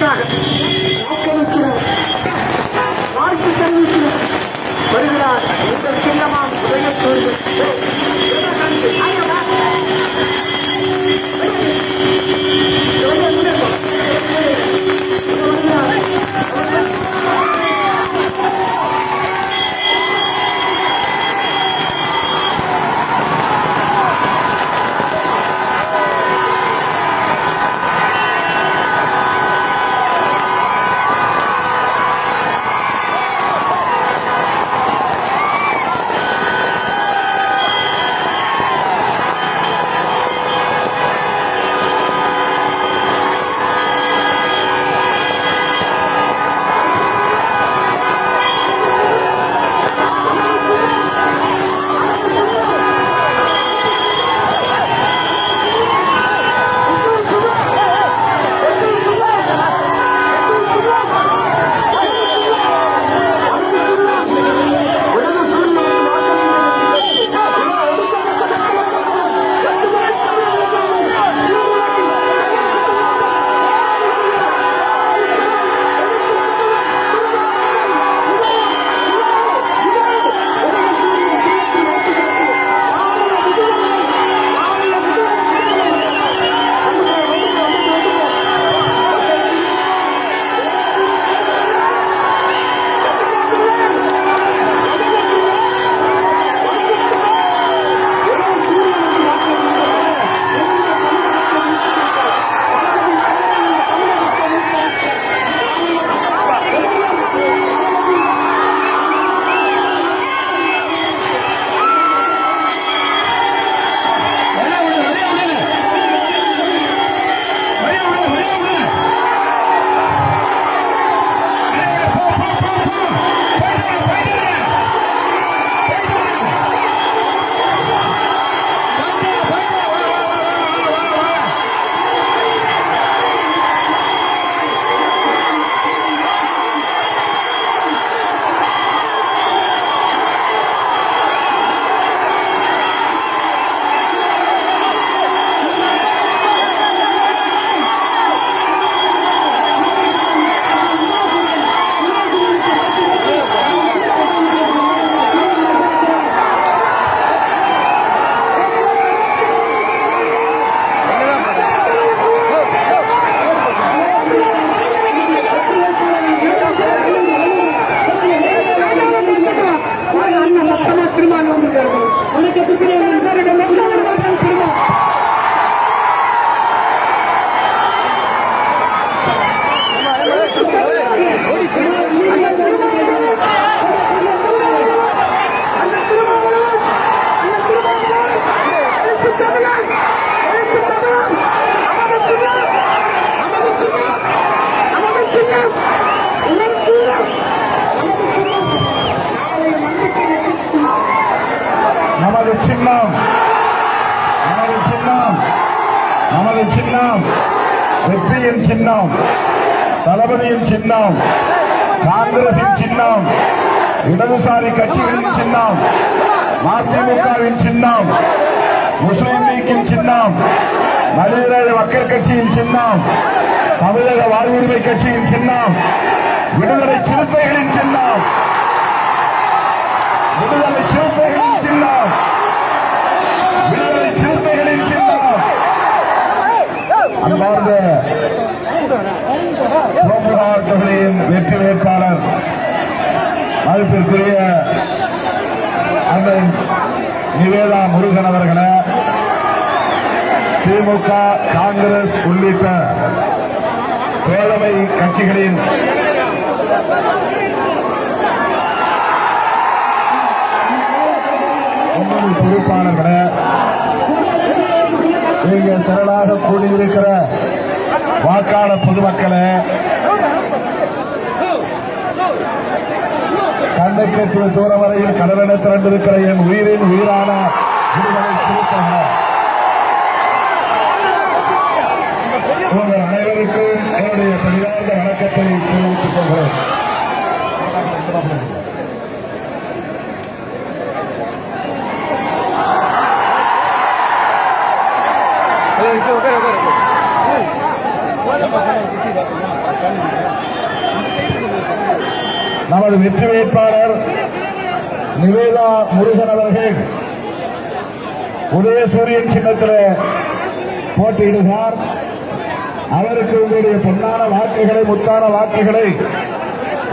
வெற்றிக்காக வாக்களிக்கிறோம், வாழ்த்து தெரிவிக்கிறோம். வருகிறார் உங்கள் சின்னமாம் உதயத்தோடு சின்னம் வெற்றியின் சின்னம், தளபதியின் சின்னம், காங்கிரசின் சின்னம், இடதுசாரி கட்சிகளின் சின்னம், மதிமுகவின் சின்னம், முஸ்லிம் லீக்கின் சின்னம், மனிதநேய மக்கள் கட்சியின் சின்னம், தமிழக வாழ்வுரிமை கட்சியின் சின்னம், விடுதலை சிறுத்தைகளின் சின்னம், விடுதலை சிறுத்தைகளின் சின்னம், விடுதலை சிறுத்தைகளின் சின்னம். அன்பார்ந்த தொகுதியின் வெற்றி வேட்பாளர் மதிப்பிற்குரிய அண்ணன் நிவேதா முருகன் அவர்களே, திமுக, காங்கிரஸ் உள்ளிட்ட தோழமை கட்சிகளின் முன்னணி பொறுப்பாளர்களே, இங்கே திரளாக கூடியிருக்கிற வாக்காளர் பொதுமக்களே, கண்ணுக்கு தூரம் வரையில் கடலென திரண்டிருக்கிற என் உயிரின் உயிரான விடுதலை சிறுத்தைகள், உங்கள் அனைவருக்கும் என்னுடைய பணியார்ந்த வணக்கத்தை தெரிவித்துக் கொள்கிறேன். Okay. நமது வெற்றி வேட்பாளர் நிவேதா முருகன் அவர்கள் உதயசூரியன் சின்னத்தில் போட்டியிடுகிறார். அவருக்கு உங்களுடைய பொன்னான வாக்குகளை, முத்தான வாக்குகளை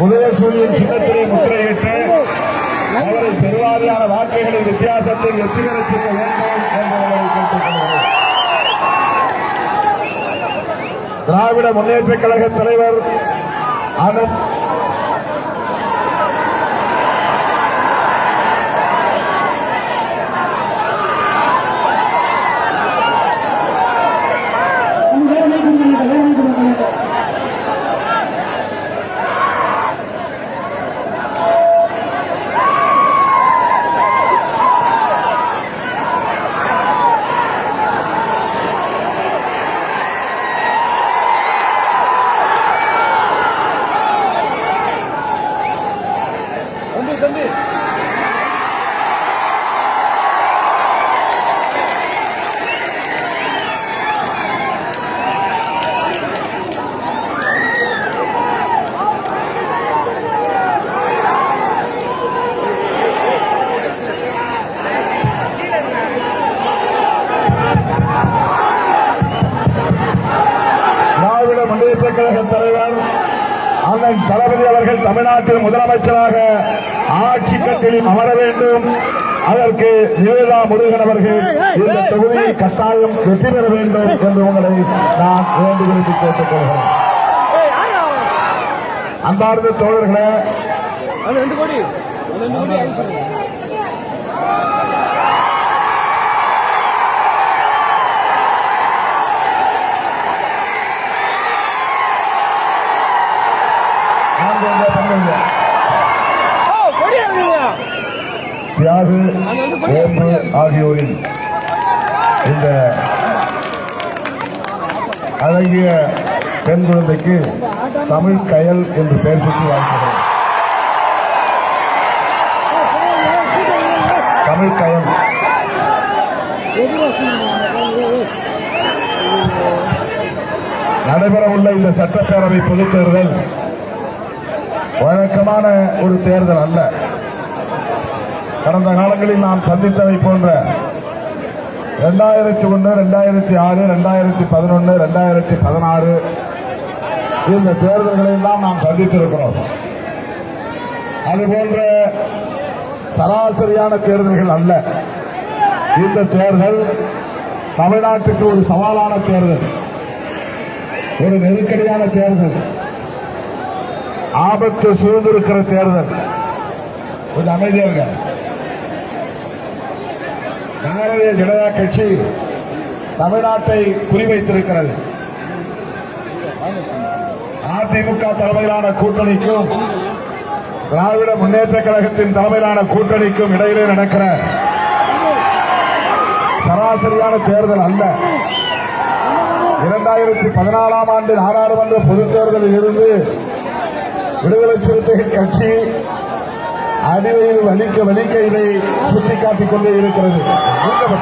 உதயசூரியன் சின்னத்திலே முத்திரையிட்டு அவரை பெருவாரியான வாக்குகளின் வித்தியாசத்தை வெற்றி பெறச் செய்ய வேண்டும் என்பதை கேட்டுக்கொள்கிறேன். திராவிட முன்னேற்ற கழக தலைவர் ஆனந்த் முன்னேற்ற கழக தலைவர் அண்ணன் தளபதி அவர்கள் தமிழ்நாட்டில் முதலமைச்சராக ஆட்சி கட்டில் அமர வேண்டும். அதற்கு நிவேதா முருகன் அவர்கள் இந்த தொகுதியை கட்டாயம் வெற்றி பெற வேண்டும் என்று உங்களை நான் வேண்டுகோள் கேட்டுக்கொள்கிறேன். அன்பார்ந்த தோழர்களே, தியாகு ஓம்பு ஆகியோரின் இந்த அழகிய பெண் குழந்தைக்கு தமிழ் கயல் என்று பெயர் சுட்டி வாழ்க்கிறேன். தமிழ் கயல் நடைபெறவுள்ள இந்த சட்டப்பேரவை பொதுத் தேர்தல் வழக்கமான ஒரு தேர்தல் அல்ல. கடந்த காலங்களில் நாம் சந்தித்தவை போன்ற 2001, 2006, 2011, 2016 இந்த தேர்தல்களை எல்லாம் நாம் சந்தித்திருக்கிறோம். அதுபோன்ற சராசரியான தேர்தல்கள் அல்ல. இந்த தேர்தல் தமிழ்நாட்டுக்கு ஒரு சவாலான தேர்தல், ஒரு நெருக்கடியான தேர்தல், ஆபத்து சூழ்ந்திருக்கிற தேர்தல். கொஞ்சம் அமைதியாக பாரதிய ஜனதா கட்சி தமிழ்நாட்டை குறிவைத்திருக்கிறது. அதிமுக தலைமையிலான கூட்டணிக்கும் திராவிட முன்னேற்ற கழகத்தின் தலைமையிலான கூட்டணிக்கும் இடையிலே நடக்கிற சராசரியான தேர்தல் அல்ல. 2014 ஆண்டு நாடாளுமன்ற பொதுத் தேர்தலில் இருந்து விடுதலை சிறுத்தைகள் கட்சி அடிவையில் வலிக்க இதை சுட்டிக்காட்டிக் கொண்டே இருக்கிறது.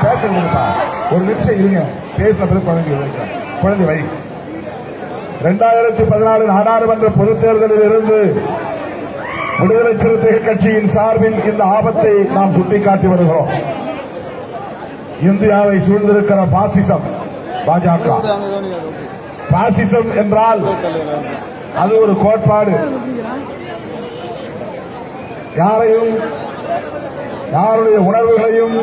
பேசுறா ஒரு நிமிஷம் இருங்க, பேசின பிறகு குழந்தை வை. 2014 நாடாளுமன்ற பொதுத் தேர்தலில் இருந்து விடுதலை சிறுத்தைகள் கட்சியின் சார்பில் இந்த ஆபத்தை நாம் சுட்டிக்காட்டி வருகிறோம். இந்தியாவை சூழ்ந்திருக்கிற பாசிசம் பாஜக. பாசிசம் என்றால் அது ஒரு கோட்பாடு. யாரையும் யாருடைய உணர்வுகளையும்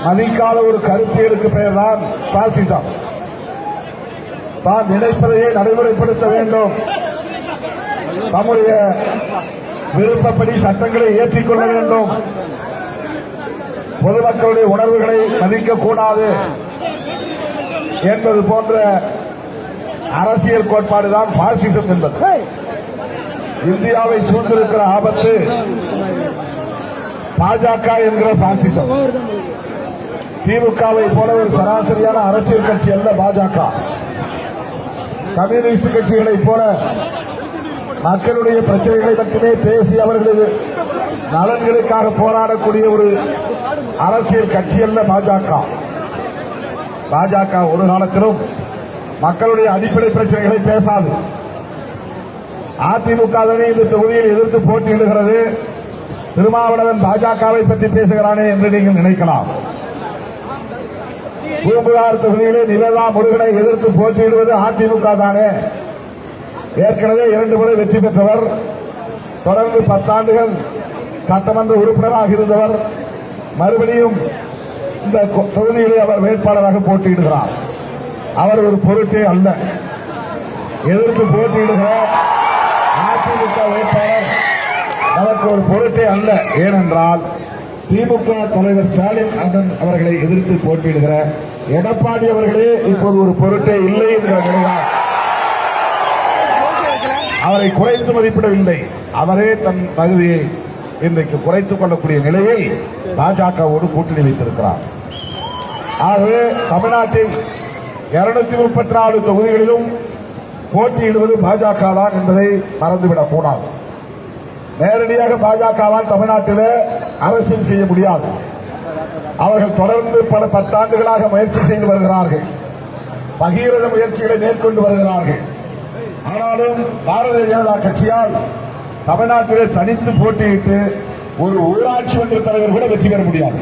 மதிக்காத ஒரு கருத்தியலுக்கு பெயர்தான் பாசிசம். தான் நினைப்பதையே நடைமுறைப்படுத்த வேண்டும், தம்முடைய விருப்பப்படி சட்டங்களை ஏற்றிக்கொள்ள வேண்டும், பொதுமக்களுடைய உணர்வுகளை மதிக்கக்கூடாது என்பது போன்ற அரசியல் கோட்பாடுதான் பாசிசம் என்பது. இந்தியாவை சூழ்ந்திருக்கிற ஆபத்து பாஜக என்கிற பாசிசம். திமுகவை போல ஒரு சராசரியான அரசியல் கட்சி அல்ல பாஜக. கம்யூனிஸ்ட் கட்சிகளை போல மக்களுடைய பிரச்சனைகளை மட்டுமே பேசி அவர்களது நலன்களுக்காக போராடக்கூடிய ஒரு அரசியல் கட்சி அல்ல பாஜக. பாஜக ஒரு காலத்திலும் மக்களுடைய அடிப்படை பிரச்சனைகளை பேசாது. அதிமுக இந்த தொகுதியில் எதிர்த்து போட்டியிடுகிறது. திருமாவளவன் பாஜகவை பற்றி பேசுகிறானே என்று நீங்கள் நினைக்கலாம். பூம்புகார் தொகுதியிலே நிவேதா முருகனை எதிர்த்து போட்டியிடுவது அதிமுக தானே. ஏற்கனவே 2 முறை வெற்றி பெற்றவர், தொடர்ந்து 10 ஆண்டுகள் சட்டமன்ற உறுப்பினராக இருந்தவர். மறுபடியும் இந்த தொகுதியிலே அவர் வேட்பாளராக போட்டியிடுகிறார். அவர் ஒரு பொருட்டே அல்ல. எதிர்த்து போட்டியிடுகிற அதிமுக வேட்பாளர் நமக்கு ஒரு பொருட்டே அல்ல. ஏனென்றால் திமுக தலைவர் ஸ்டாலின் அண்ணன் அவர்களை எதிர்த்து போட்டியிடுகிற எடப்பாடி அவர்களே இப்போது ஒரு பொருட்டே இல்லை என்கிற நிலையால் அவரை குறைத்து மதிப்பிடவில்லை. அவரே தன் தகுதியை இன்றைக்கு குறைத்துக் கொள்ளக்கூடிய நிலையில் பாஜகவோடு கூட்டணி வைத்திருக்கிறார். ஆகவே தமிழ்நாட்டில் 234 தொகுதிகளிலும் போட்டியிடுவது பாஜக தான் என்பதை மறந்துவிடக் கூடாது. நேரடியாக பாஜகவால் தமிழ்நாட்டிலே அரசியல் செய்ய முடியாது. அவர்கள் தொடர்ந்து பல 10 ஆண்டுகளாக முயற்சி செய்து வருகிறார்கள். பகீரத முயற்சிகளை மேற்கொண்டு வருகிறார்கள். ஆனாலும் பாரதிய ஜனதா கட்சியால் தமிழ்நாட்டிலே தனித்து போட்டியிட்டு ஒரு ஊராட்சி மன்ற தலைவர் கூட வெற்றி பெற முடியாது.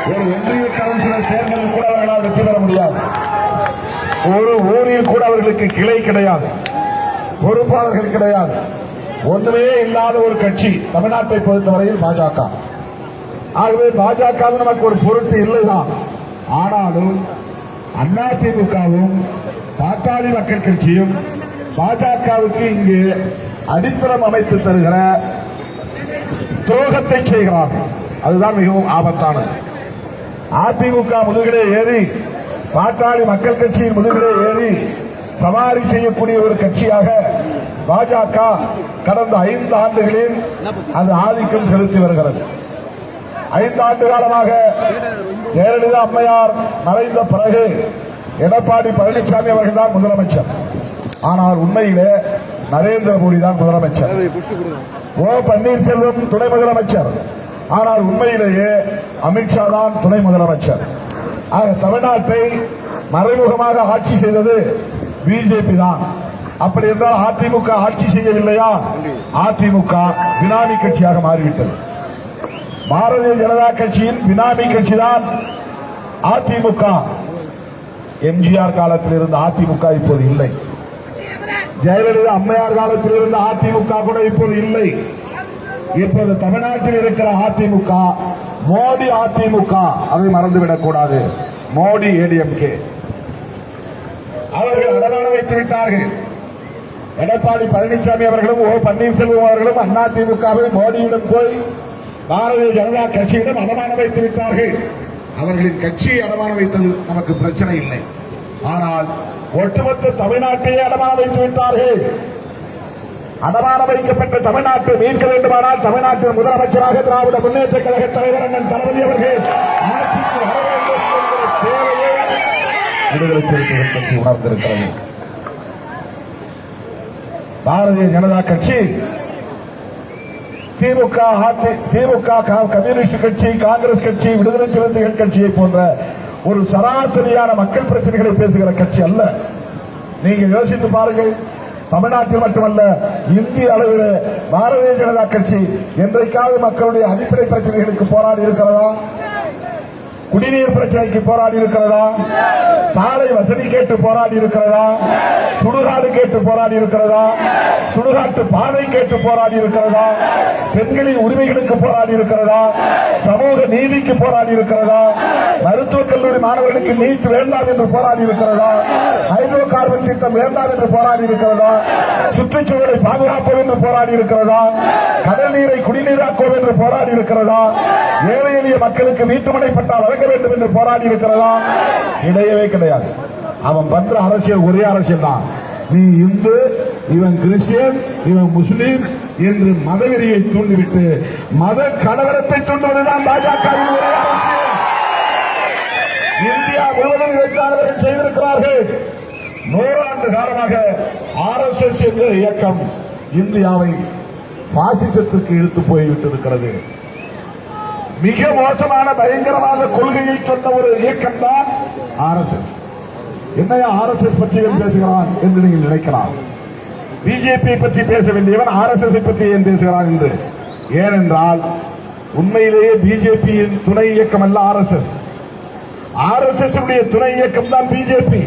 ஒரு ஒன்றிய கவுன்சிலர் தேர்தலில் கூட அவர்களால் வெற்றி பெற முடியாது. ஒரு ஊரில் கூட அவர்களுக்கு கிளை கிடையாது, பொறுப்பாளர்கள் கிடையாது. ஒன்றுமே இல்லாத ஒரு கட்சி தமிழ்நாட்டை பொறுத்தவரையில் பாஜக. ஆகவே பாஜக நமக்கு ஒரு பொருட்டு இல்லைதான். ஆனாலும் அதிமுகவும் பாட்டாளி மக்கள் கட்சியும் பாஜகவுக்கு இங்கு அடித்தளம் அமைத்து தருகிற துரோகத்தை செய்கிறார்கள். அதுதான் மிகவும் ஆபத்தானது. அதிமுக முதுகிலே ஏறி பாட்டாளி மக்கள் கட்சியின் முதுகிலே ஏறி சவாரி செய்யக்கூடிய ஒரு கட்சியாக பாஜக கடந்த 5 ஆண்டுகளில் அது ஆதிக்கம் செலுத்தி வருகிறது. 5 ஆண்டு காலமாக ஜெயலலிதா அம்மையார் மறைந்த பிறகு எடப்பாடி பழனிசாமி அவர்கள் தான் முதலமைச்சர். ஆனால் உண்மையிலே நரேந்திர மோடி தான் முதலமைச்சர். ஓ பன்னீர்செல்வம் துணை முதலமைச்சர். ஆனால் உண்மையிலேயே அமித்ஷா தான் துணை முதலமைச்சர். ஆக தமிழ்நாட்டை மறைமுகமாக ஆட்சி செய்தது பிஜேபி தான். அப்படி என்றால் அதிமுக ஆட்சி செய்யவில்லையா? அதிமுக பினாமி கட்சியாக மாறிவிட்டது. பாரதிய ஜனதா கட்சியின் பினாமி கட்சி தான் அதிமுக. எம்ஜிஆர் காலத்தில் இருந்த அதிமுக இப்போது இல்லை. ஜெயலலிதா அம்மையார் காலத்தில் இருந்த அதிமுக கூட இப்போது இல்லை. இப்போது தமிழ்நாட்டில் இருக்கிற அதிமுக மோடி அதிமுக. அதை மறந்துவிடக் கூடாது. மோடி ஏடிஎம்கே அவர்கள் அடமான வைத்து விட்டார்கள். எடப்பாடி பழனிசாமி அவர்களும் ஓ பன்னீர்செல்வம் அவர்களும் அதிமுகவை மோடியிடம் போய் பாரதிய ஜனதா கட்சியிடம் அடமான வைத்து விட்டார்கள். அவர்களின் கட்சியை அடமான வைத்தது நமக்கு பிரச்சனை இல்லை. ஆனால் ஒட்டுமொத்த தமிழ்நாட்டையே அடமான வைத்து விட்டார்கள். அடமான வைக்கப்பட்ட தமிழ்நாட்டை மீட்க வேண்டுமானால் தமிழ்நாட்டின் முதலமைச்சராக திராவிட முன்னேற்ற கழக தலைவர் அண்ணன் தளபதி அவர்கள் ஆட்சிக்கு வர வேண்டும் என்கிற தேவையை விடுதலை சிறுத்தைகள் கட்சி உணர்ந்திருக்கிறது. பாரதிய ஜனதா கட்சி, திமுக, கம்யூனிஸ்ட் கட்சி, காங்கிரஸ் கட்சி, விடுதலை சிறுத்தைகள் கட்சியை போன்ற ஒரு சராசரியான மக்கள் பிரச்சனைகளை பேசுகிற கட்சி அல்ல. நீங்க யோசித்து பாருங்கள். தமிழ்நாட்டில் மட்டுமல்ல, இந்திய அளவில் பாரதிய ஜனதா கட்சி என்றைக்காவது மக்களுடைய அடிப்படை பிரச்சனைகளுக்கு போராடி இருக்கிறதா? குடிநீர் பிரச்சனைக்கு போராடி இருக்கிறதா? சாலை வசதி கேட்டு போராடி இருக்கிறதா? சுடுகாடு கேட்டு போராடி இருக்கிறதா? சுடுகாட்டு பாதை கேட்டு போராடி இருக்கிறதா? பெண்களின் உரிமைகளுக்கு போராடி இருக்கிறதா? சமூக நீதிக்கு போராடி இருக்கிறதா? மருத்துவக் கல்லூரி மாணவர்களுக்கு நீட் வேண்டாம் என்று போராடி இருக்கிறதா? ஹைட்ரோ கார்பன் திட்டம் வேண்டாம் என்று போராடி இருக்கிறதா? சுற்றுச்சூழலை பாதுகாப்போம் என்று போராடி இருக்கிறதா? கடல் நீரை குடிநீராக்குவோம் என்று போராடி இருக்கிறதா? ஏழை எளிய மக்களுக்கு வீட்டுமனை பட்டா வழங்க வேண்டும் என்று போராடி இருக்கிறதா? கிடையவே கிடையாது. அவன் பண்ற அரசியல் ஒரே அரசியல் தான். நீ இந்து, இவன் கிறிஸ்டியன், இவன் முஸ்லீம் என்று மதவெறியை தூண்டிவிட்டு மத கலவரத்தை தூண்டுவதுதான் பாஜகவின் ஒரே அரசியல். இந்தியா முழுவதும் இதைத்தான் செய்திருக்கிறார்கள். 100 ஆண்டு காலமாக RSS என்ற இயக்கம் இந்தியாவை பாசிசத்திற்கு இழுத்து போய்விட்டிருக்கிறது. மிக மோசமான பயங்கரவாத கொள்கையை சொன்ன ஒரு இயக்கம் தான் RSS. என்னையா RSS பற்றி பேசுகிறான் என்று நீங்கள் நினைக்கலாம். பிஜேபி பற்றி பேச வேண்டியவன் RSS பற்றி ஏன் பேசுகிறான் என்று. ஏனென்றால் உண்மையிலேயே பிஜேபியின் துணை இயக்கம் அல்ல RSS. RSS துணை இயக்கம் தான் பிஜேபி.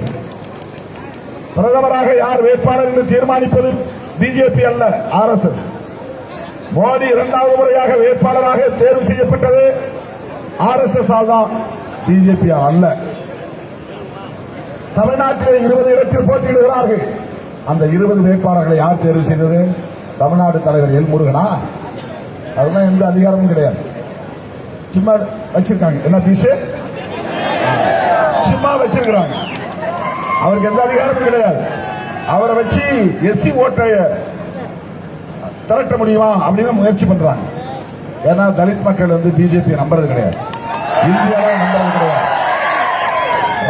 பிரதமராக யார் வேட்பாளர் என்று தீர்மானிப்பது பிஜேபி அல்ல, RSS. மோடி இரண்டாவது முறையாக வேட்பாளராக தேர்வு செய்யப்பட்டது RSS ஆல் தான், பிஜேபி அல்ல. தமிழ்நாட்டில் 20 இடத்தில் போட்டியிடுகிறார்கள். அந்த 20 வேட்பாளர்களை யார் தேர்வு செய்தது? தமிழ்நாடு தலைவர் எல் முருகனா? அதுதான் எந்த அதிகாரமும் கிடையாது. சும்மா வச்சிருக்காங்க. என்ன பீஸ் சும்மா வச்சிருக்கிறாங்க. அவருக்கு எந்த அதிகாரமும் கிடையாது. அவரை வச்சு எஸ்சி ஓட்டை திரட்ட முடியுமா அப்படின்னு முயற்சி பண்றாங்க. ஏன்னா தலித் மக்கள் பிஜேபி நம்புறது கிடையாது, இந்தியாவை நம்புறது கிடையாது.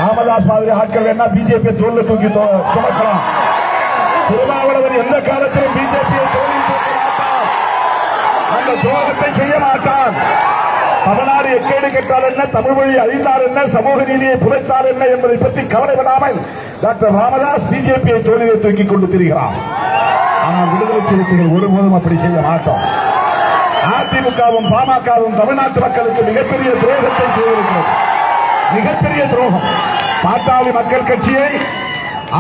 ராமதாஸ் மாதிரி ஆட்கள் என்ன பிஜேபி தோல்ல தூக்கி சுமக்கலாம். திருமாவளவன் எந்த காலத்திலும் பிஜேபியை தோல்வி அந்த துரோகத்தை செய்ய மாட்டான். தமிழ்நாடு எக்கேடு கெட்டால் என்ன, தமிழ் மொழி அழிந்தால் என்ன, சமூக நீதியை புதைத்தால் என்ன என்பதை பற்றி கவலைப்படாமல் டாக்டர் ராமதாஸ் பிஜேபியை தோல்வியை தூக்கிக் கொண்டு திரிகிறார். ஆனால் விடுதலை சிறுத்தைகள் ஒருபோதும் அப்படி செய்ய மாட்டோம். அதிமுகவும் பாமகவும் தமிழ்நாட்டு மக்களுக்கு மிகப்பெரிய துரோகத்தை செய்திருக்கிறது. மிகப்பெரிய துரோகம். பாட்டாளி மக்கள் கட்சியை,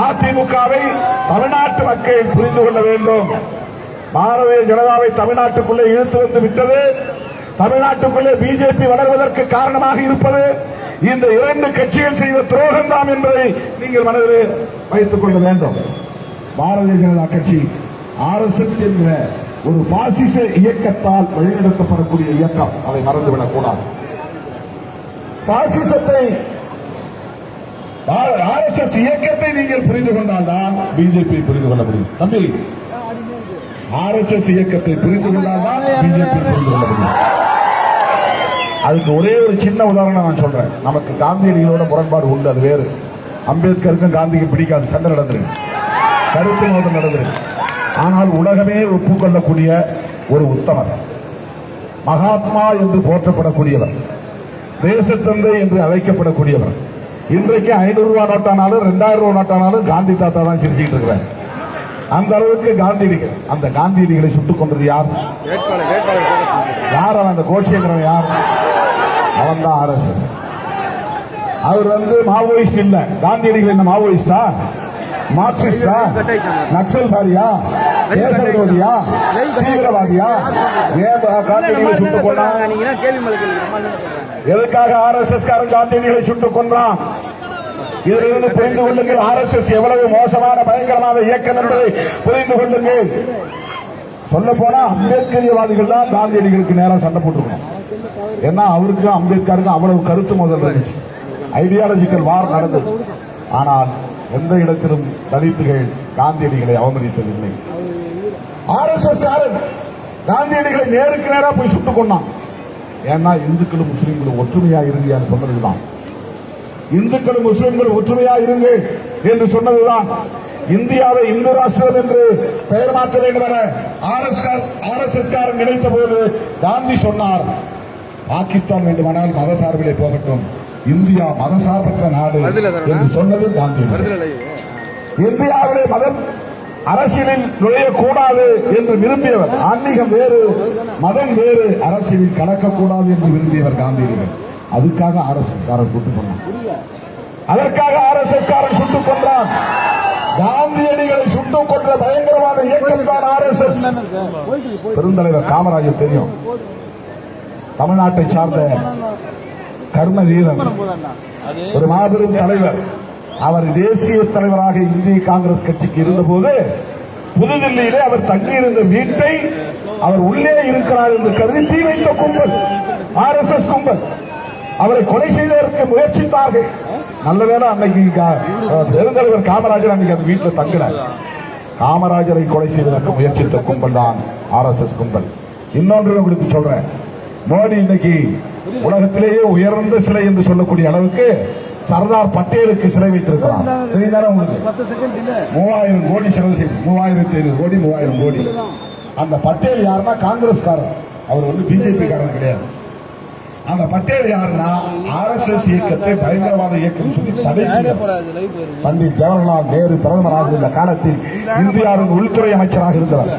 அதிமுகவை தமிழ்நாட்டு மக்கள் புரிந்து கொள்ள வேண்டும். பாரதிய ஜனதாவை தமிழ்நாட்டுக்குள்ளே இழுத்து வந்து விட்டது. தமிழ்நாட்டுக்குள்ளே பிஜேபி வளர்வதற்கு காரணமாக இருப்பது இந்த 2 கட்சிகள் செய்த துரோகம் தான் என்பதை நீங்கள் மனதில் வைத்துக் கொள்ள வேண்டும். பாரதிய ஜனதா கட்சி RSS என்கிற ஒரு பாசிச இயக்கத்தால் வழிநடத்தப்படக்கூடிய இயக்கம், அதை மறந்துவிடக் கூடாது. பாசிசத்தை RSS இயக்கத்தை நீங்கள் புரிந்து கொண்டால்தான் பிஜேபி புரிந்து கொள்ள முடியும். தம்பி, RSS இயக்கத்தை புரிந்து கொண்டால்தான் பிஜேபி புரிந்து கொள்ள முடியும். அதுக்கு ஒரே ஒரு சின்ன உதாரணம் நான் சொல்றேன். நமக்கு காந்தியடிகளோட முரண்பாடு உண்டு, அது வேறு. அம்பேத்கருக்கும் காந்திக்கு பிடிக்காது, சண்டை நடந்திருக்கு, கருத்து மோதல் நடந்திருக்கு. ஆனால் உலகமே ஒப்புக்கொள்ளக்கூடிய ஒரு உத்தமர், மகாத்மா என்று போற்றப்படக்கூடியவர், தேசத்தந்தை என்று அழைக்கப்படக்கூடியவர். இன்றைக்கு 500 ரூபாய் நோட்டானாலும் 2000 ரூபாய் நோட்டானாலும் காந்தி தாத்தா தான் சிரிச்சுட்டு இருக்கிறார். அந்த அளவுக்கு காந்தியடிகள். அந்த காந்தியடிகளை சுட்டுக் கொண்டது யார்? யார்? அந்த கோட்சேங்கிறவன் யார்? அவன் தான் RSS. அவர் மாவோயிஸ்ட் இல்ல. காந்தியடிகள் என்ன மாவோயிஸ்டா, மார்க்சிஸ்டா, நக்சல்பாரியா, தேச விரோதியா, தீவிரவாதியா? ஏன் காந்தியடிகளை சுட்டுக் கொண்டான்? எதுக்காக RSS காரன் காந்தியடிகளை சுட்டுக் கொண்டான்? இதிலிருந்து புரிந்து கொள்ளுங்கள், RSS எவ்வளவு மோசமான பயங்கரமான இயக்கம் என்பதை புரிந்து கொள்ளுங்கள். சொல்ல போனா அம்பேத்கரியவாதிகள் தான் காந்தியடிகளுக்கு நேரம் சண்டை போட்டுக்கணும். ஏன்னா அவருக்கும் அம்பேத்கருக்கும் அவ்வளவு கருத்து மோதல் இருந்துச்சு, ஐடியாலஜிக்கல் வார் நடந்தது. ஆனால் எந்த இடத்திலும் தலித்துகள் காந்தியடிகளை அவமதித்ததில்லை. RSS காரன் காந்தியடிகளை நேருக்கு நேரா போய் சுட்டுக் கொண்டான். ஏன்னா இந்துக்களும் முஸ்லீம்களும் ஒற்றுமையா இருந்தியான்னு சொன்னதுதான். இந்துக்களும் முஸ்லிம்களும் ஒற்றுமையா இருங்க என்று சொன்னதுதான். இந்தியாவை இந்து ராஷ்டிரம் என்று பெயர் மாற்ற வேண்டும் என RSS காரன் நினைத்த போது காந்தி சொன்னார், பாகிஸ்தான் வேண்டுமானால் மதசார்பிலே போகட்டும், இந்தியா மதசார்பற்ற நாடு என்று சொன்னது காந்தி. இந்தியாவிலே மதம் அரசியலில் நுழையக்கூடாது என்று விரும்பியவர். ஆன்மீகம் வேறு, மதம் வேறு, அரசியலில் கலக்கக்கூடாது என்று விரும்பியவர் காந்தியடிகள். அதுக்காக RSS காரன் சுட்டுக் கொண்டான். அதற்காக RSS காரன் சுட்டுக் கொண்டான். காந்தியடிகளை சுட்டுக் கொன்ற பயங்கரமான இயக்கம் தான் RSS. பெருந்தலைவர் காமராஜர் தெரியும், தமிழ்நாட்டை சார்ந்த கர்ம வீரன், ஒரு மாபெரும் தலைவர். அவர் தேசிய தலைவராக இந்திய காங்கிரஸ் கட்சிக்கு இருந்தபோது புதுதில்லியிலே அவர் தங்கியிருந்த வீட்டை அவர் உள்ளே இருக்கிறார் என்று கருதி தீ வைத்த கும்பல் RSS கும்பல் அவரை கொலை செய்வதற்கு முயற்சித்தார்கள். நல்ல வேளை அன்னைக்கு பெருந்தலைவர் காமராஜர் அன்னைக்கு அந்த வீட்டில் தங்கல. காமராஜரை கொலை செய்வதற்கு முயற்சித்த கும்பல் தான் RSS கும்பல். இன்னொன்று உங்களுக்கு சொல்றேன், மோடி இன்னைக்கு உலகத்திலேயே உயர்ந்த சிலை என்று சொல்லக்கூடிய அளவுக்கு சர்தார் பட்டேலுக்கு சிலை வைத்திருக்கிறார். தெரியுதானே உங்களுக்கு? 3000 கோடி செலவு செய்து 3500 கோடி 3000 கோடி. அந்த பட்டேல் யாருன்னா காங்கிரஸ்காரர், அவர் பிஜேபி காரன் கிடையாது. அந்த பட்டேல் யாருன்னா RSS இயக்கத்தை பயங்கரவாத இயக்கம் சொல்லி தடை செய்தார். பண்டிட் ஜவஹர்லால் நேரு பிரதமராக இருந்த காலத்தில் இந்தியாவின் உள்துறை அமைச்சராக இருந்தவர்.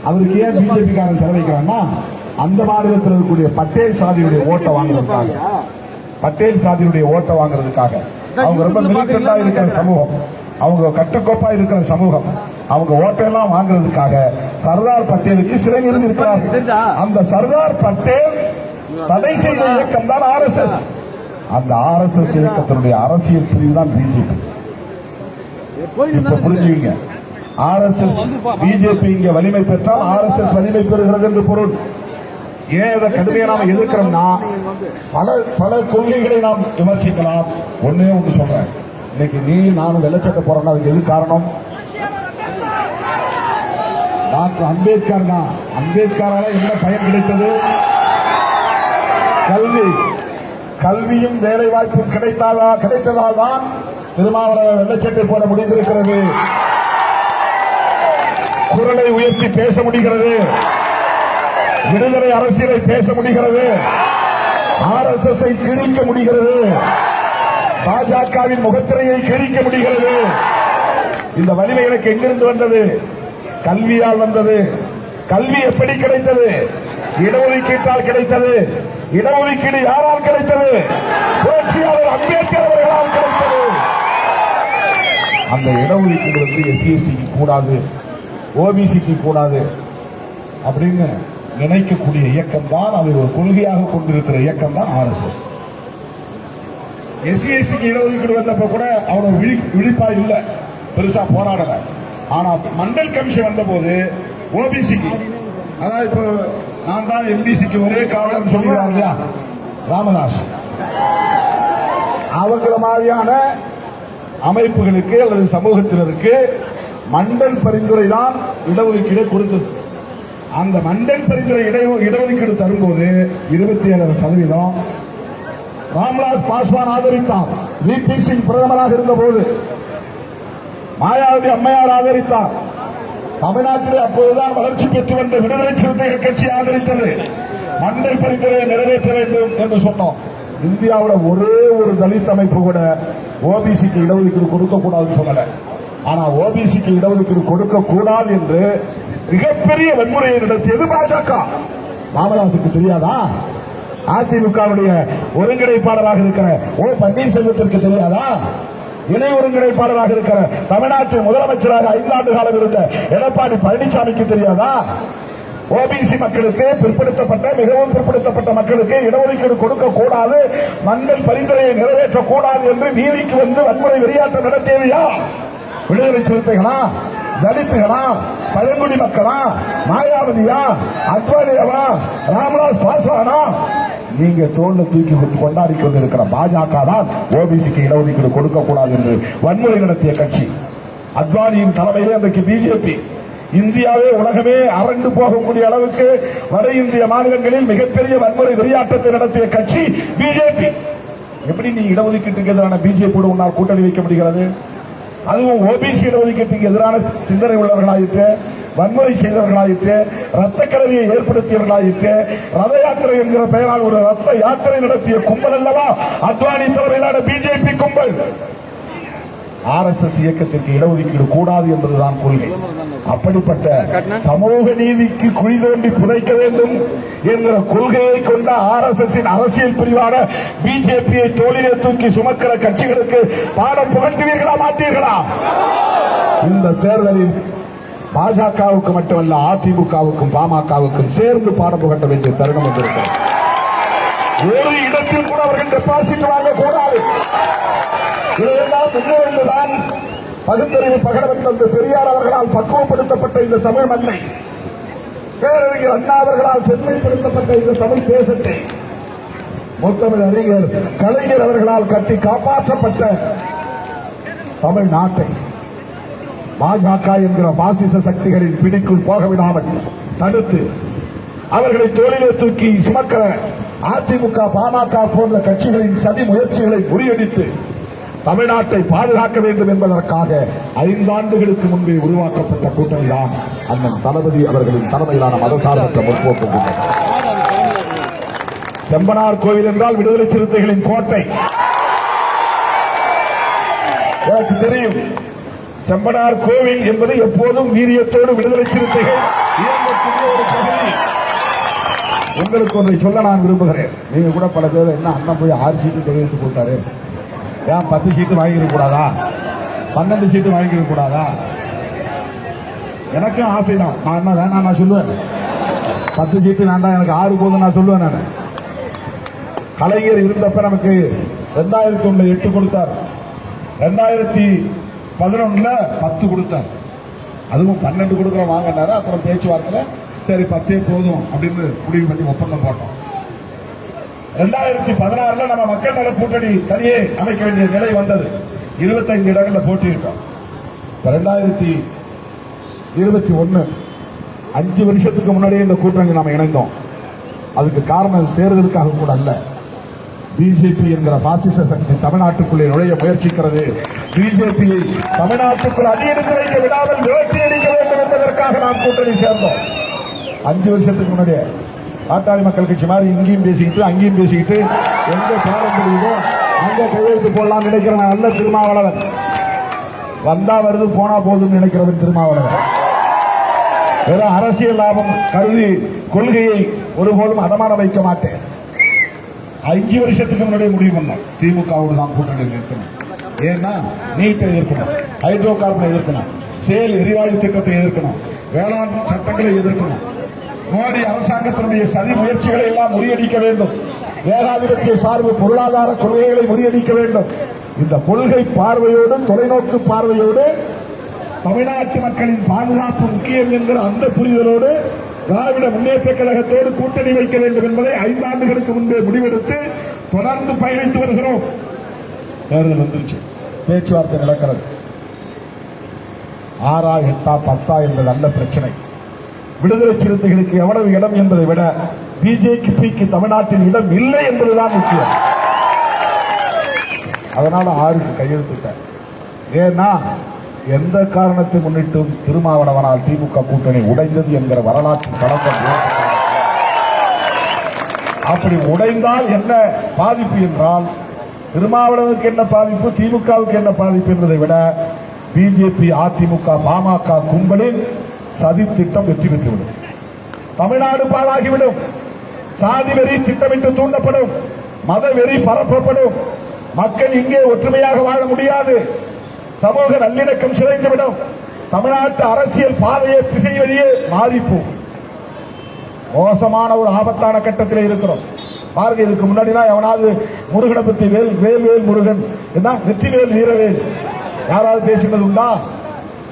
அவருக்கு ஏன் பிஜேபி காரன் செலவழிக்கிறான்னா அந்த மாநிலத்தில் இருக்கக்கூடிய பட்டேல் சாதியுடைய ஓட்டை வாங்குறதுக்காக, பட்டேல் சாதியுடைய ஓட்டை வாங்குறதுக்காக. அவங்க ரொம்ப மிலிட்டண்டா இருக்கிற சமூகம், அவங்க கட்டுக்கோப்பா இருக்கிற சமூகம், அவங்க ஓட்டையெல்லாம் வாங்குறதுக்காக சர்தார் பட்டேலுக்கு சிலை நிறுத்தி இருக்கிறார்கள். அந்த சர்தார் பட்டேல் தடை செய்த இயக்கம் தான் RSS. அந்த RSS இயக்கத்தினுடைய அரசியல் பிரிவு தான் பிஜேபி. இப்ப புரிஞ்சுங்க, RSS பிஜேபி இங்க வலிமை பெற்றால் RSS வலிமை பெறுகிறது என்று பொருள். ஏன் இதை கடுமையா நாம எதிர்க்கிறோம்னா பல கொள்கைகளை நாம் விமர்சிக்கலாம். ஒன்னே ஒன்று சொல்றேன், இன்னைக்கு நீ நானும் வெள்ளச்சட்டை போறோம்னா அதுக்கு எது காரணம்? டாக்டர் அம்பேத்கர் தான். அம்பேத்கரால என்ன பயன் கிடைத்தது? கல்வியும் வேலை வாய்ப்பும் கிடைத்ததால் தான் திருமாவளவன் வெள்ளச்சட்டை போட முடிந்திருக்கிறது. குரலை உயர்த்தி பேச முடிகிறது, விடுதலை அரசியலை பேச முடிகிறது, RSS கிழிக்க முடிகிறது, பாஜகவின் முகத்திரையை கிழிக்க முடிகிறது. இந்த வலிமை எனக்கு எங்கிருந்து வந்தது? கல்வியால் வந்தது. கல்வி எப்படி கிடைத்தது? இடஒதுக்கீட்டால் கிடைத்தது. இடஒதுக்கீடு யாரால் கிடைத்தது? புரட்சியாளர் அம்பேத்கர் அவர்களால் கிடைத்தது. அந்த இடஒதுக்கீடு SC/STக்கு கூடாது, OBCக்கு கூடாது அப்படின்னு நினைக்கக்கூடிய இயக்கம் தான், அது ஒரு கொள்கையாக கொண்டிருக்கிற இயக்கம் தான் RSS. SC/STக்கு இடஒதுக்கீடு வந்தப்ப கூட அவனோட விழிப்பா இல்ல, பெருசா போராடல. ஆனா மண்டல் கமிஷன் வந்த போது OBCக்கு, அதாவது இப்போ நான் தான் MBCக்கு ஒரே காவலன் சொல்லுகிறார் இல்லையா ராமதாஸ், அவங்கள மாதிரியான அமைப்புகளுக்கு அல்லது சமூகத்தினருக்கு மண்டல் பரிந்துரை தான் இடஒதுக்கீடு கொடுத்தது. அந்த மண்டல் பரிந்துரை இடஒதுக்கீடு தரும்போது 27% ராம்விலாஸ் பாஸ்வான் ஆதரித்தார். VP சிங் பிரதமராக இருந்த போது மாயாவதி அம்மையார் ஆதரித்தார். தமிழ்நாட்டிலே அப்போதுதான் வளர்ச்சி பெற்று வந்த விடுதலை சிறுத்தைகள் கட்சி ஆதரித்தது. மண்டல் பரிந்துரையை நிறைவேற்ற வேண்டும் என்று சொன்னோம். இந்தியாவோட ஒரே ஒரு தலித் அமைப்பு கூட OBCக்கு இடஒதுக்கீடு கொடுக்க கூடாதுன்னு சொல்லல. ஆனா OBCக்கு இடஒதுக்கீடு கொடுக்க கூடாது என்று மிகப்பெரிய வன்முறையை நடத்தியது பாஜக. ராமதாசுக்கு தெரியாதா? அதிமுகவுடைய ஒருங்கிணைப்பாளராக இருக்கிற பன்னீர்செல்வத்திற்கு தெரியாதா? இணை ஒருங்கிணைப்பாளராக இருக்கிற தமிழ்நாட்டின் முதலமைச்சராக 5 ஆண்டு காலம் இருந்த எடப்பாடி பழனிசாமிக்கு தெரியாதா? OBC மக்களுக்கு, பிற்படுத்தப்பட்ட மிகவும் பிற்படுத்தப்பட்ட மக்களுக்கு இடஒதுக்கீடு கொடுக்க கூடாது, மண்டல் பரிந்துரையை நிறைவேற்றக்கூடாது என்று நீதிக்கு வந்து வன்முறை வெறியாட்டம் நடத்தியவையா? விடுதலை சிறுத்தைகளா, தலித்துகளா, பழங்குடி மக்களா, மாயாவதியா, அத்வானியாவா, ராம்விலாஸ் பாஸ்வானா? நீங்க தோல்ல தூக்கி கொண்டாடி கொண்டிருக்கிற பாஜக தான் OBCக்கு இடஒதுக்கீடு கொடுக்க கூடாது என்று வன்முறை நடத்திய கட்சி. அத்வானியின் தலைமையிலே அன்றைக்கு பிஜேபி இந்தியாவே உலகமே அரண்டு போகக்கூடிய அளவுக்கு வட இந்திய மாநிலங்களில் மிகப்பெரிய வன்முறை வெறியாட்டத்தை நடத்திய கட்சி பிஜேபி. எப்படி நீ இடஒதுக்கீட்டுக்கு எதிரான பிஜேபியோடு உன்னால் கூட்டணி வைக்க முடிகிறது? அதுவும் OBC இடஒதுக்கீட்டுக்கு எதிரான சிந்தனை உள்ளவர்களாயிற்று, வன்முறை செய்தவர்களாயிற்று, ரத்த கலரியை ஏற்படுத்தியவர்களாயிற்று, ரத யாத்திரை என்கிற பெயரால் ஒரு ரத்த யாத்திரை நடத்திய கும்பல் அல்லவா அத்வானி தலைமையிலான பிஜேபி கும்பல். RSS இயக்கத்திற்கு இடஒதுக்கீடு கூடாது என்பதுதான் கொள்கை. அப்படிப்பட்ட சமூக நீதிக்கு குழி தோண்டி புதைக்க வேண்டும் என்கிற கொள்கையை கொண்ட RSSின் அரசியல் பிரிவான பிஜேபியை தோளிலே தூக்கி சுமக்கிற கட்சிகளுக்கு பாடம் புகட்டுவீர்களா, மாட்டீர்களா? இந்த தேர்தலில் பாஜகவுக்கு மட்டுமல்ல, அதிமுகவுக்கும் பாமகவுக்கும் சேர்ந்து பாடம் புகட்ட வேண்டிய தருணம் வந்திருக்கிறது. ஒரு இடத்தில் கூட அவர்கள் டெபாசிட் வாங்கக்கூடாது. இதையெல்லாம் முன்னேறிதான் பகுத்தறிவு பகலவன் தந்த பெரியார் அவர்களால் பக்குவப்படுத்தப்பட்ட இந்த தமிழ் மண்ணை, பேரறிஞர் அண்ணா அவர்களால் செம்மைப்படுத்தப்பட்ட இந்த தமிழ் தேசத்தை, முத்தமிழ் அறிஞர் கலைஞர் அவர்களால் கட்டி காப்பாற்றப்பட்ட தமிழ்நாட்டை பாஜக என்கிற பாசிச சக்திகளின் பிடிக்குள் போக விடாமல் தடுத்து அவர்களை தோளிலே தூக்கி சுமக்கிற அதிமுக, பாமக போன்ற கட்சிகளின் சதி முயற்சிகளை முறியடித்து தமிழ்நாட்டை பாதுகாக்க வேண்டும் என்பதற்காக 5 ஆண்டுகளுக்கு முன்பே உருவாக்கப்பட்ட கூட்டணி தான் அண்ணன் தளபதி அவர்களின் தலைமையிலான மதசார்பற்ற முற்போக்கு கூட்டணி. செம்பனார் கோவில் என்றால் விடுதலை சிறுத்தைகளின் கோட்டை. எனக்கு தெரியும், செம்பனார் கோவில் என்பது எப்போதும் வீரியத்தோடு விடுதலை சிறுத்தைகள் இயங்கக்கூடிய ஒரு பகுதி. உங்களுக்கு ஒன்றை சொல்ல நான் விரும்புகிறேன். நீங்க கூட பல பேர் என்ன அண்ணன் போய் 6 சீட்டு கையெழுத்து போட்டாரு, ஏன் 10 சீட்டு வாங்கிக்க கூடாதா, 12 சீட்டு வாங்கிக்க கூடாதா? எனக்கும் ஆசைதான். நான் என்ன வேணாம் நான் சொல்லுவேன், 10 சீட்டு வேண்டாம், எனக்கு 6 போதும் நான் சொல்லுவேன். நான் கலைஞர் இருந்தப்ப நமக்கு 2001 8 கொடுத்தார், 2011 10 கொடுத்தார், அதுவும் 12 கொடுக்குற வாங்கினாரு. அப்புறம் பேச்சுவார்த்தை சரி 10 போதும் அப்படின்னு முடிவு பண்ணி ஒப்பந்தம் போட்டோம். 2016 நம்ம மக்கள் நல கூட்டணி தனியே அமைக்க வேண்டிய நிலை வந்தது. 25 இடங்களில் போட்டியிட்டோம். 2021 5 வருஷத்துக்கு முன்னாடியே இந்த கூட்டணி நாம் இணைந்தோம். அதுக்கு காரணம் தேர்தலுக்காக கூட அல்ல. பிஜேபி என்கிற பாசிச சக்தி தமிழ்நாட்டுக்குள்ளே நுழைய முயற்சிக்கிறது. பிஜேபியை தமிழ்நாட்டுக்குள் அடியெடுத்து வைக்க விடாமல் விரட்டி அடிக்க வேண்டும் என்பதற்காக நாம் கூட்டணி சேர்ந்தோம். 5 வருஷத்துக்கு முன்னாடியே பாட்டாளி மக்கள் கட்சி மாதிரி இங்கேயும் பேசிக்கிட்டு அங்கேயும் பேசிக்கிட்டு எங்க பேரம் முடியுதோ அங்க கையெழுத்து போடலாம் நினைக்கிற நல்ல திருமாவளவன், வந்தா வருது போனா போதும் நினைக்கிறவன் திருமாவளவன். வெறும் அரசியல் லாபம் கருதி கொள்கையை ஒருபோதும் அடமான வைக்க மாட்டேன். 5 வருஷத்துக்கு முன்னாடியே முடிவு பண்ணோம், திமுகவோடு தான் கூட்டணி இருக்கணும். ஏன்னா நீட்டை எதிர்க்கணும், ஹைட்ரோ கார்பனை எதிர்க்கணும், சேல் எரிவாயு திட்டத்தை எதிர்க்கணும், வேளாண் சட்டங்களை எதிர்க்கணும், மோடி அரசாங்கத்தினுடைய சதி முயற்சிகளை எல்லாம் முறியடிக்க வேண்டும், ஏகாதிபத்திய சார்பு பொருளாதார கொள்கைகளை முறியடிக்க வேண்டும். இந்த கொள்கை பார்வையோடு தொலைநோக்கு பார்வையோடு தமிழ்நாட்டு மக்களின் பாதுகாப்பு முக்கியம் என்கிற அந்த புரிதலோடு திராவிட முன்னேற்ற கழகத்தோடு கூட்டணி வைக்க வேண்டும் என்பதை 5 ஆண்டுகளுக்கு முன்பே முடிவெடுத்து தொடர்ந்து பயணித்து வருகிறோம். தேர்தல் வந்துருச்சு, பேச்சுவார்த்தை நடக்கிறது. 6 8 10 என்பது அல்ல பிரச்சனை. விடுதலை சிறுத்தைகளுக்கு எவ்வளவு இடம் என்பதை விட பிஜேபிக்கு தமிழ்நாட்டில் இடம் இல்லை என்பதுதான் முக்கியம். அதனால 6க்கு கையெழுத்திட்டேன். ஏன்னா எந்த காரணத்தை முன்னிட்டும் திருமாவளவனால் திமுக கூட்டணி உடைந்தது என்கிற வரலாற்று கடந்த அப்படி உடைந்தால் என்ன பாதிப்பு என்றால் திருமாவளவனுக்கு என்ன பாதிப்பு, திமுகவுக்கு என்ன பாதிப்பு என்பதை விட பிஜேபி அதிமுக பாமக கும்பலின் சதி திட்டம் வெற்றி பெற்றுவிடும். தமிழ்நாடு பாழாகிவிடும். சாதி வெறி திட்டமிட்டு தூண்டப்படும், மத வெறி பரப்பப்படும். மக்கள் இங்கே ஒற்றுமையாக வாழ முடியாது. சமூக நல்லிணக்கம் சிதைந்துவிடும். தமிழ்நாட்டு அரசியல் பாதையை திசை வழியே மாறிப்போம். மோசமான ஒரு ஆபத்தான கட்டத்தில் இருக்கிறோம். பாருங்க, இதுக்கு முன்னாடி எவனாவது முருகனை பத்தி வேல் முருகன் என்ன வெற்றிவேல் வீரவேல் யாராவது பேசினது உண்டா?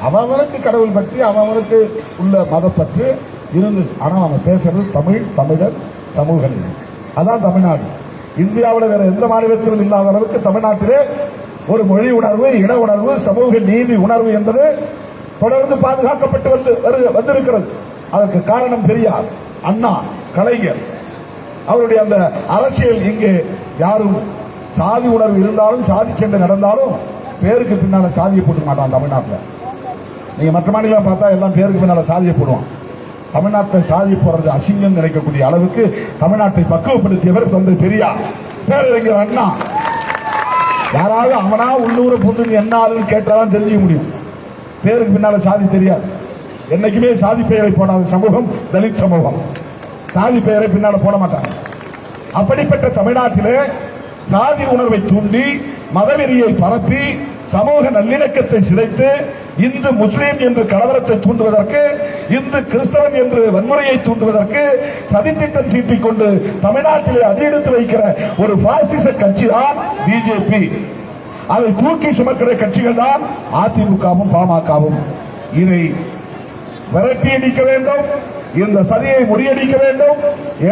அவனுக்கு கடவுள் பற்றி அவனுக்கு உள்ள மத பற்றி இருந்து, ஆனா அவன் பேசுறது தமிழர் சமூக நீதி. அதான் தமிழ்நாடு. இந்தியாவில் வேற எந்த மாநிலத்திலும் இல்லாத அளவுக்கு தமிழ்நாட்டிலே ஒரு மொழி உணர்வு, இன உணர்வு, சமூக நீதி உணர்வு என்பது தொடர்ந்து பாதுகாக்கப்பட்டு வந்திருக்கிறது. அதற்கு காரணம் பெரியார், அண்ணா, கலைஞர் அவருடைய அந்த அரசியல். இங்கே யாரும் சாதி உணர்வு இருந்தாலும் சாதி சண்டை நடந்தாலும் பேருக்கு பின்னால சாதியை போட்டுக்க மாட்டான் தமிழ்நாட்டில். நீங்க மற்ற மாநிலம் பார்த்தா எல்லாம் பேருக்கு பின்னால சாதியை போடுவான். தமிழ்நாட்டில் சாதி போடுறது அசிங்கம் நினைக்கக்கூடிய அளவுக்கு தமிழ்நாட்டை பக்குவப்படுத்தியவர் தந்தை பெரியார், பேரறிஞர் அண்ணா. யாராவது அவனா உள்ளூர பொண்ணு என்ன ஆளுன்னு கேட்டாதான் தெரிஞ்சுக்க முடியும். பேருக்கு பின்னால சாதி தெரியாது. என்னைக்குமே சாதி பெயரை போடாத சமூகம் தலித் சமூகம். சாதி பெயரை பின்னால போட மாட்டாங்க. அப்படிப்பட்ட தமிழ்நாட்டிலே சாதி உணர்வை தூண்டி மதவெறியை பரப்பி சமூக நல்லிணக்கத்தை சிதைத்து இந்து முஸ்லீம் என்று கலவரத்தை தூண்டுவதற்கு, இந்து கிறிஸ்தவன் என்று வன்முறையை தூண்டுவதற்கு சதித்திட்டம் தீட்டிக் கொண்டு தமிழ்நாட்டிலே அடியெடுத்து வைக்கிற ஒரு பாசிச கட்சி தான் பிஜேபி. அதை தூக்கி சுமக்கிற கட்சிகள் தான் அதிமுகவும் பாமகவும். இதை விரட்டி அடிக்க வேண்டும், இந்த சதியை முறியடிக்க வேண்டும்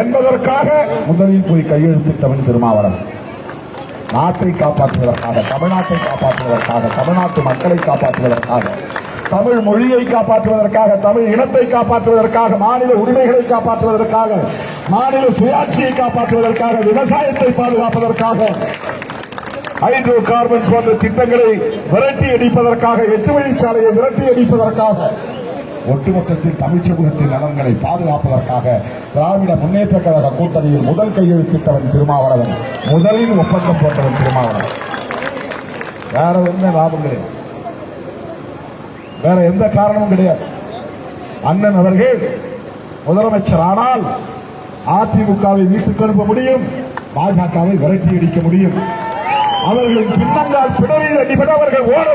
என்பதற்காக முதலில் போய் கையெழுத்திட்டவன் திருமாவளவன். நாட்டை காப்பாற்றுவதற்காக, தமிழ்நாட்டை காப்பாற்றுவதற்காக, தமிழ்நாட்டு மக்களை காப்பாற்றுவதற்காக, தமிழ் மொழியை காப்பாற்றுவதற்காக, தமிழ் இனத்தை காப்பாற்றுவதற்காக, மாநில உரிமைகளை காப்பாற்றுவதற்காக, மாநில சுயாட்சியை காப்பாற்றுவதற்காக, விவசாயத்தை பாதுகாப்பதற்காக, ஹைட்ரோ கார்பன் போன்ற திட்டங்களை விரட்டி அடிப்பதற்காக, 8 வழிச்சாலையை விரட்டி அடிப்பதற்காக ஒட்டுமொத்தத்தில் தமிழ் சமூகத்தின் நலன்களை பாதுகாப்பதற்காக திராவிட முன்னேற்ற கழக கூட்டணியில் முதல் கையெழுத்திட்டவன் திருமாவளவன், முதலில் ஒப்பந்தம் போட்டவன் திருமாவளவன். வேற ஒன்றும் லாபம் கிடையாது, வேற எந்த காரணமும் கிடையாது. அண்ணன் அவர்கள் முதலமைச்சர் ஆனால் அதிமுகவை வீட்டுக்கு அனுப்ப முடியும், பாஜகவை விரட்டி அடிக்க முடியும். அவர்களின் பின்னங்கால் பிடரில் அடிபட அவர்கள் ஓட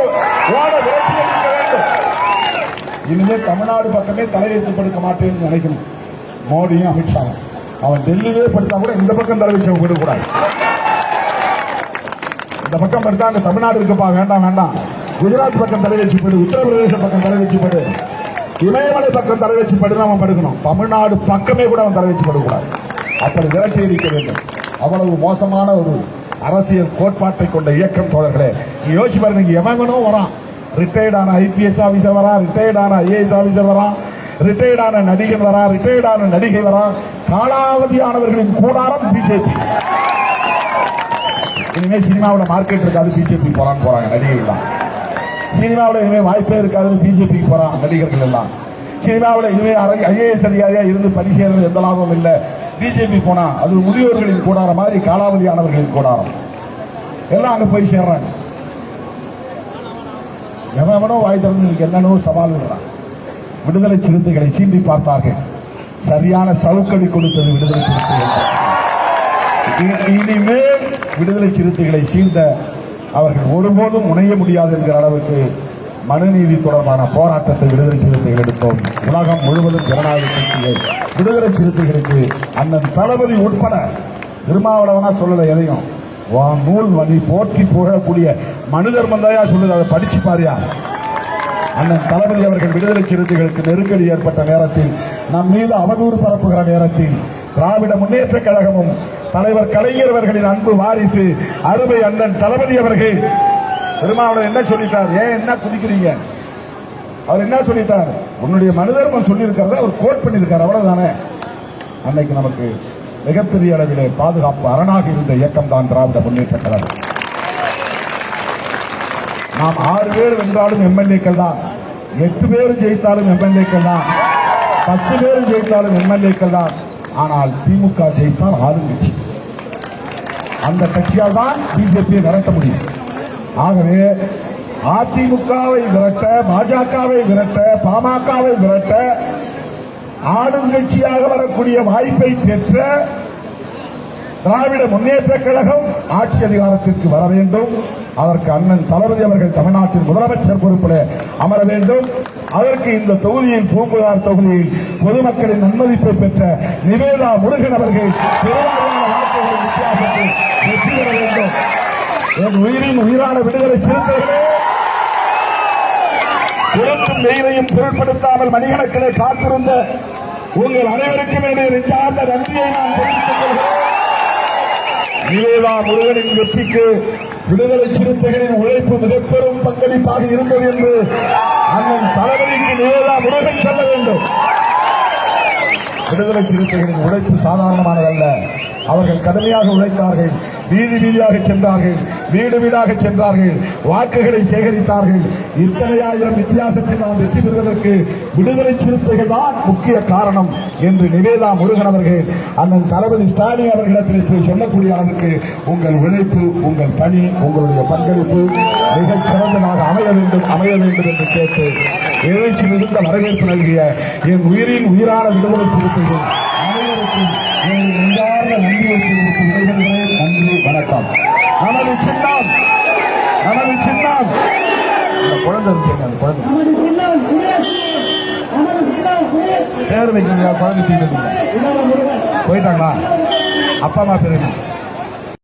விரட்டி அடிக்க வேண்டும். இனிமே தமிழ்நாடு பக்கமே தலையெழுத்து படுக்க மாட்டேன்னு நினைக்கணும் மோடியும் அமித்ஷாவும். அவன் டெல்லியிலே படுத்தா கூட இந்த பக்கம் தலை வச்சு விடக்கூடாது. இந்த பக்கம் படுத்தா அங்க தமிழ்நாடு இருக்குப்பா, வேண்டாம் வேண்டாம். குஜராத் பக்கம் தலை வச்சு போடு, உத்தரப்பிரதேச பக்கம் தலை வச்சு போடு, இமயமலை பக்கம் தலை வச்சு படுன்னு அவன் படுக்கணும். தமிழ்நாடு பக்கமே கூட அவன் தலை வச்சு படக்கூடாது. அப்படி விரட்டி அடிக்க வேண்டும். அவ்வளவு மோசமான ஒரு அரசியல் கோட்பாட்டை கொண்ட இயக்கம் தோழர்களே. யோசிச்சு பாருங்க, நீங்க எவனும் வரான், ரிட்டையர்டான ஐபிஎஸ் ஆபீசர் வரா, ரிட்டையர்டான ஐஏஎஸ் ஆபீசர் வரா, ரிட்டையர்டான நடிகன் வரா, ரிட்டையர்டான நடிகை வரா, காலாவதியானவர்களின் கூடாரம் பிஜேபி. இனிமே சினிமாவில் மார்க்கெட் இருக்காது, பிஜேபி போறாங்க நடிகைகள் தான். சினிமாவில் இனிமே வாய்ப்பே இருக்காதுன்னு பிஜேபிக்கு போறான் நடிகர்கள் எல்லாம். சினிமாவில் இனிமே ஐஏஎஸ் அதிகாரியா இருந்து பணி செய்யறது எந்த லாபம் இல்லை, பிஜேபி போனா அது முதியோர்களின் கூடாரம் மாதிரி காலாவதியானவர்களின் கூடாரம் எல்லாம் அங்க போய் சேர்றாங்க. எவனோ வாய் திறந்து என்னன்னோ சவால் விடுறான். விடுதலை சிறுத்தைகளை சீண்டி பார்த்தார்கள், சரியான சவுக்கடி கொடுத்தது விடுதலை சிறுத்தைகள். இனிமேல் விடுதலை சிறுத்தைகளை சீண்ட அவர்கள் ஒருபோதும் முனைய முடியாது என்கிற அளவுக்கு மனுநீதி தொடர்பான போராட்டத்தை விடுதலை சிறுத்தைகள் எடுத்தோம். உலகம் முழுவதும் ஜனநாயக கட்சியை விடுதலை சிறுத்தைகளுக்கு அண்ணன் தளபதி உட்பட திருமாவளவனா சொல்லல எதையும் நூல் வழி போற்றி புகழக்கூடிய மனு தர்மந்தாயா சொல்லுது, அதை படிச்சு பாரியா. அண்ணன் தளபதி அவர்கள் விடுதலை சிறுத்தைகளுக்கு நெருக்கடி ஏற்பட்ட நேரத்தில், நம் மீது அவதூறு பரப்புகிற நேரத்தில், திராவிட முன்னேற்ற கழகமும் தலைவர் கலைஞர் அவர்களின் அன்பு வாரிசு அருமை அண்ணன் தளபதி அவர்கள் திருமாவளவன் என்ன சொல்லிட்டார்? ஏன் என்ன குதிக்கிறீங்க? அவர் என்ன சொல்லிட்டார்? உன்னுடைய மனுதர்மம் சொல்லியிருக்கிறத அவர் கோட் பண்ணியிருக்கார், அவ்வளவுதானே. அன்னைக்கு நமக்கு மிகப்பெரிய அளவிலே பாதுகாப்பு அரணாக இருந்த இயக்கம் தான் திராவிட முன்னேற்ற கழகம். நாம் 6 பேர் வென்றாலும் எம்எல்ஏக்கள் தான், 8 பேர் ஜெயித்தாலும் எம்எல்ஏக்கள் தான், 10 பேர் ஜெயித்தாலும் எம்எல்ஏக்கள் தான். ஆனால் திமுக ஜெயித்தால் ஆளுங்கட்சி, அந்த கட்சியால் தான் பிஜேபியை விரட்ட முடியும். ஆகவே அதிமுகவை விரட்ட, பாஜகவை விரட்ட, பாமகவை விரட்ட ஆளுங்கட்சியாக வரக்கூடிய வாய்ப்பை பெற்ற திராவிட முன்னேற்ற கழகம் ஆட்சி அதிகாரத்திற்கு வர வேண்டும். அதற்கு அண்ணன் தளபதி அவர்கள் தமிழ்நாட்டின் முதலமைச்சர் பொறுப்பில் அமர வேண்டும். அதற்கு இந்த தொகுதியில் பூம்புகார் தொகுதியில் பொதுமக்களின் நன்மதிப்பை பெற்ற நிவேதா முருகன் அவர்கள் பெரும்பாலான வாக்குகளின் வித்தியாசத்தில் வெற்றி பெற வேண்டும். என் உயிரின் உயிரான விடுதலை சிறுத்தைகளே, குளத்தும் வெயிலையும் பொருட்படுத்தாமல் மணிக்கணக்கிலே காத்திருந்த உங்கள் அனைவருக்கும் என்னுடைய நெஞ்சார்ந்த நன்றியை நான் தெரிவித்துக் கொள்கிறேன். நிவேதா முருகனின் வெற்றிக்கு விடுதலை சிறுத்தைகளின் உழைப்பு மிகப்பெரும் பங்களிப்பாக இருந்தது என்று அண்ணன் தளபதிக்கு நிவேதா முருகன் சொல்ல வேண்டும். விடுதலை சிறுத்தைகளின் உழைப்பு சாதாரணமானதல்ல. அவர்கள் கடுமையாக உழைத்தார்கள், வீதி வீதியாக சென்றார்கள், வீடு வீடாக சென்றார்கள், வாக்குகளை சேகரித்தார்கள். இத்தனை ஆயிரம் வித்தியாசத்தில் நாம் வெற்றி பெறுவதற்கு விடுதலை சிறுத்தைகள் தான் முக்கிய காரணம் என்று நிவேதா முருகன் அவர்கள் அண்ணன் தளபதி ஸ்டாலின் அவர்களிடத்தில் சொல்லக்கூடிய அளவுக்கு உங்கள் உழைப்பு, உங்கள் பணி, உங்களுடைய பங்களிப்பு மிகச் சிறந்ததாக அமைய வேண்டும் என்று கேட்டு எழுச்சி மிகுந்த வரவேற்பு நல்கிய என் உயிரின் உயிரான விடுதலை சிறுத்தைகள் அனைவருக்கும் நெஞ்சார்ந்த நன்றியை தெரிவித்து விடைபெறுகிறேன். நன்றி, வணக்கம். நமது சின்னம் குழந்தை அந்த குழந்தை பேர் வைக்கீங்க, குழந்தை போயிட்டாங்களா? அப்பா அம்மா பேர்